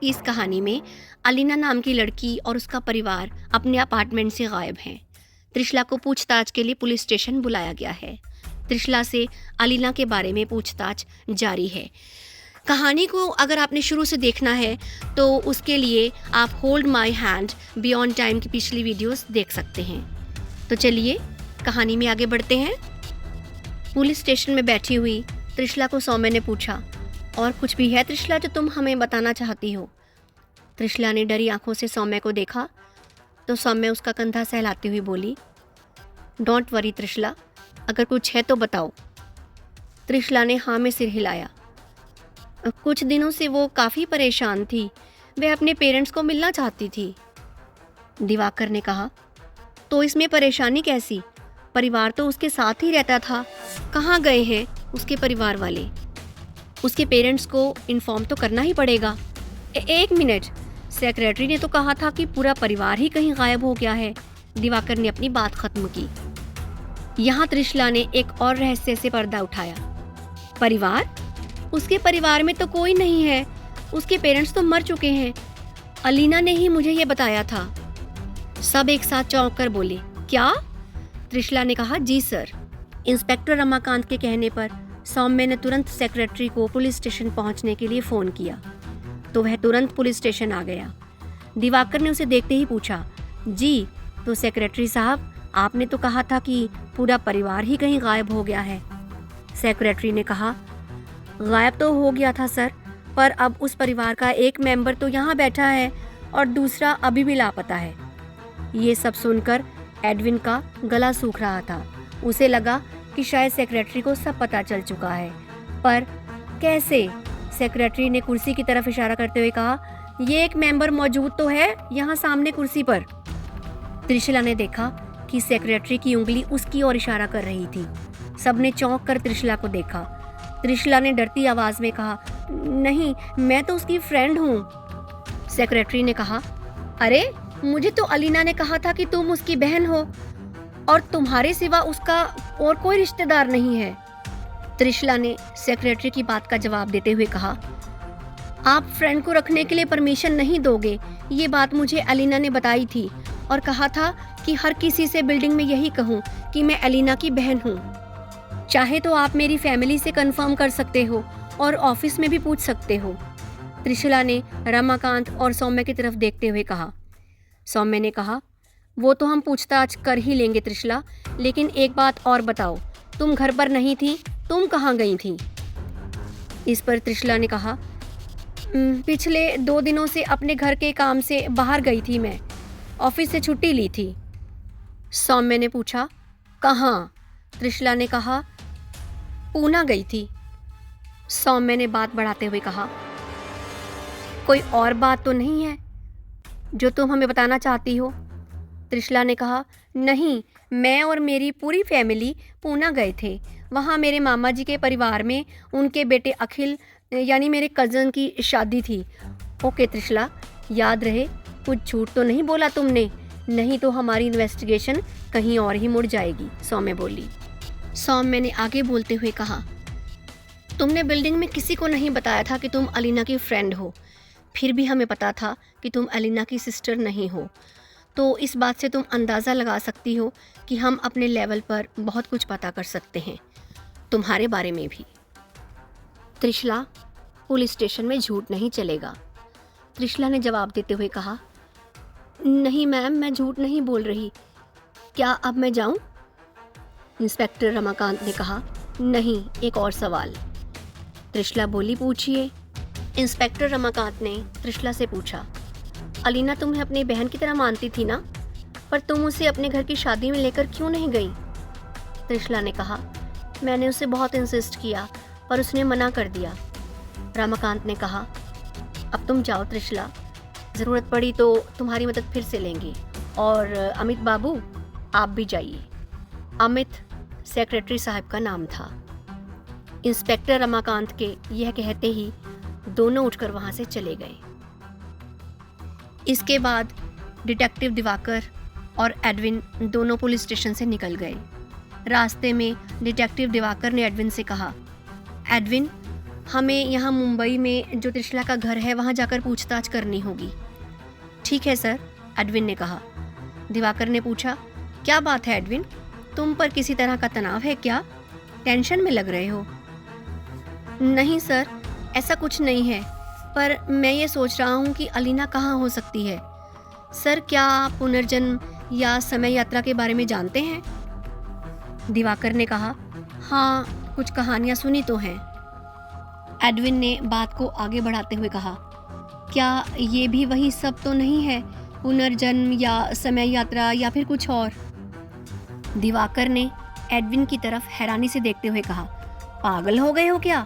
कि इस कहानी में अलीना नाम की लड़की और उसका परिवार अपने अपार्टमेंट से गायब हैं। त्रिशला को पूछताछ के लिए पुलिस स्टेशन बुलाया गया है। त्रिशला से अलीना के बारे में पूछताछ जारी है। कहानी को अगर आपने शुरू से देखना है तो उसके लिए आप hold my hand beyond time की पिछली वीडियोस देख सकते हैं। तो चलिए कहानी में आगे बढ़ते हैं। पुलिस स्टेशन में बैठी हुई त्रिशला को सौम्य ने पूछा, और कुछ भी है त्रिशला जो तुम हमें बताना चाहती हो? त्रिशला ने डरी आंखों से सौम्य को देखा तो सौम्य उसका कंधा सहलाती हुई बोली, डोंट वरी त्रिशला, अगर कुछ है तो बताओ। त्रिशला ने हाँ में सिर हिलाया। कुछ दिनों से वो काफ़ी परेशान थी, वह अपने पेरेंट्स को मिलना चाहती थी। दिवाकर ने कहा, तो इसमें परेशानी कैसी? परिवार तो उसके साथ ही रहता था, कहाँ गए हैं उसके परिवार वाले? उसके पेरेंट्स को इन्फॉर्म तो करना ही पड़ेगा। एक मिनट, सेक्रेटरी ने तो कहा था कि पूरा परिवार ही कहीं गायब हो गया है। दिवाकर ने अपनी बात खत्म की। यहाँ त्रिशला ने एक और रहस्य से पर्दा उठाया। परिवार? उसके परिवार में तो कोई नहीं है, उसके पेरेंट्स तो मर चुके हैं। अलीना ने ही मुझे ये बताया था। सब एक साथ चौंक कर बोले, क्या? त्रिशला ने कहा, जी सर। इंस्पेक्टर रमाकांत के कहने पर सौम्य ने तुरंत सेक्रेटरी को पुलिस स्टेशन पहुंचने के लिए फ़ोन किया तो वह तुरंत पुलिस स्टेशन आ गया। दिवाकर ने उसे देखते ही पूछा, जी तो सेक्रेटरी साहब, आपने तो कहा था कि पूरा परिवार ही कहीं गायब हो गया है। सेक्रेटरी ने कहा, गायब तो हो गया था सर, पर अब उस परिवार का एक मेंबर तो यहाँ बैठा है और दूसरा अभी भी लापता है। ये सब सुनकर एडविन का गला सूख रहा था। उसे लगा कि शायद सेक्रेटरी को सब पता चल चुका है, पर कैसे? सेक्रेटरी ने कुर्सी की तरफ इशारा करते हुए कहा, ये एक मेंबर मौजूद तो है यहाँ सामने कुर्सी पर। त्रिशला ने देखा कि सेक्रेटरी की उंगली उसकी ओर इशारा कर रही थी। सबने चौंक कर त्रिशला को देखा। त्रिशला ने डरती आवाज में कहा, नहीं, मैं तो उसकी फ्रेंड हूँ। सेक्रेटरी ने कहा, अरे मुझे तो अलीना ने कहा था कि तुम उसकी बहन हो और तुम्हारे सिवा उसका और कोई रिश्तेदार नहीं है। त्रिशला ने सेक्रेटरी की बात का जवाब देते हुए कहा, आप फ्रेंड को रखने के लिए परमिशन नहीं दोगे, ये बात मुझे अलीना ने बताई थी और कहा था कि हर किसी से बिल्डिंग में यही कहूँ कि मैं अलीना की बहन हूँ। चाहे तो आप मेरी फैमिली से कंफर्म कर सकते हो और ऑफिस में भी पूछ सकते हो। त्रिशला ने रमाकांत और सौम्य की तरफ देखते हुए कहा। सौम्य ने कहा, वो तो हम पूछताछ कर ही लेंगे त्रिशला, लेकिन एक बात और बताओ, तुम घर पर नहीं थी, तुम कहाँ गई थी? इस पर त्रिशला ने कहा, पिछले 2 दिनों से अपने घर के काम से बाहर गई थी, मैं ऑफिस से छुट्टी ली थी। सौम्य ने पूछा, कहाँ? त्रिशला ने कहा, पूना गई थी। सौम्य ने बात बढ़ाते हुए कहा, कोई और बात तो नहीं है जो तुम हमें बताना चाहती हो? त्रिशला ने कहा, नहीं, मैं और मेरी पूरी फैमिली पूना गए थे। वहाँ मेरे मामा जी के परिवार में उनके बेटे अखिल यानी मेरे कज़न की शादी थी। ओके त्रिशला, याद रहे कुछ झूठ तो नहीं बोला तुमने, नहीं तो हमारी इन्वेस्टिगेशन कहीं और ही मुड़ जाएगी, सौम्य बोली। सौम्य ने आगे बोलते हुए कहा, तुमने बिल्डिंग में किसी को नहीं बताया था कि तुम अलीना की फ्रेंड हो, फिर भी हमें पता था कि तुम अलीना की सिस्टर नहीं हो। तो इस बात से तुम अंदाज़ा लगा सकती हो कि हम अपने लेवल पर बहुत कुछ पता कर सकते हैं, तुम्हारे बारे में भी। त्रिशला, पुलिस स्टेशन में झूठ नहीं चलेगा। त्रिशला ने जवाब देते हुए कहा, नहीं मैम, मैं झूठ नहीं बोल रही। क्या अब मैं जाऊं? इंस्पेक्टर रमाकांत ने कहा, नहीं, एक और सवाल। त्रिशला बोली, पूछिए। इंस्पेक्टर रमाकांत ने त्रिशला से पूछा, अलीना तुम्हें अपनी बहन की तरह मानती थी ना, पर तुम उसे अपने घर की शादी में लेकर क्यों नहीं गई? त्रिशला ने कहा, मैंने उसे बहुत इंसिस्ट किया पर उसने मना कर दिया। रमाकांत ने कहा, अब तुम जाओ त्रिशला, ज़रूरत पड़ी तो तुम्हारी मदद फिर से लेंगे। और अमित बाबू, आप भी जाइए। अमित सेक्रेटरी साहब का नाम था। इंस्पेक्टर रमाकांत के यह कहते ही दोनों उठकर वहाँ से चले गए। इसके बाद डिटेक्टिव दिवाकर और एडविन दोनों पुलिस स्टेशन से निकल गए। रास्ते में डिटेक्टिव दिवाकर ने एडविन से कहा, एडविन, हमें यहाँ मुंबई में जो त्रिशला का घर है वहाँ जाकर पूछताछ करनी होगी। ठीक है सर, एडविन ने कहा। दिवाकर ने पूछा, क्या बात है एडविन, तुम पर किसी तरह का तनाव है क्या? टेंशन में लग रहे हो। नहीं सर, ऐसा कुछ नहीं है, पर मैं ये सोच रहा हूँ कि अलीना कहाँ हो सकती है। सर, क्या आप पुनर्जन्म या समय यात्रा के बारे में जानते हैं? दिवाकर ने कहा, हाँ, कुछ कहानियाँ सुनी तो हैं। एडविन ने बात को आगे बढ़ाते हुए कहा, क्या ये भी वही सब तो नहीं है, पुनर्जन्म या समय यात्रा या फिर कुछ और? दिवाकर ने एडविन की तरफ हैरानी से देखते हुए कहा, पागल हो गए हो क्या?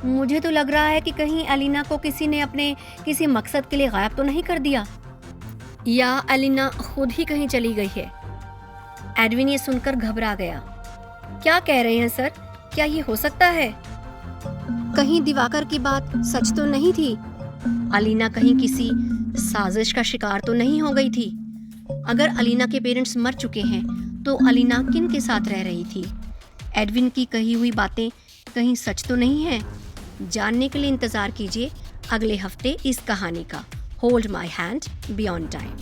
मुझे तो लग रहा है कि कहीं अलीना को किसी ने अपने किसी मकसद के लिए गायब तो नहीं कर दिया, या अलीना खुद ही कहीं चली गई है। एडविन ये सुनकर घबरा गया। क्या कह रहे हैं सर, क्या ये हो सकता है? कहीं दिवाकर की बात सच तो नहीं थी? अलीना कहीं किसी साजिश का शिकार तो नहीं हो गई थी? अगर अलीना के पेरेंट्स मर चुके हैं तो अलीना किन के साथ रह रही थी? एडविन की कही हुई बातें कहीं सच तो नहीं है? जानने के लिए इंतजार कीजिए अगले हफ्ते इस कहानी का। Hold my hand beyond time.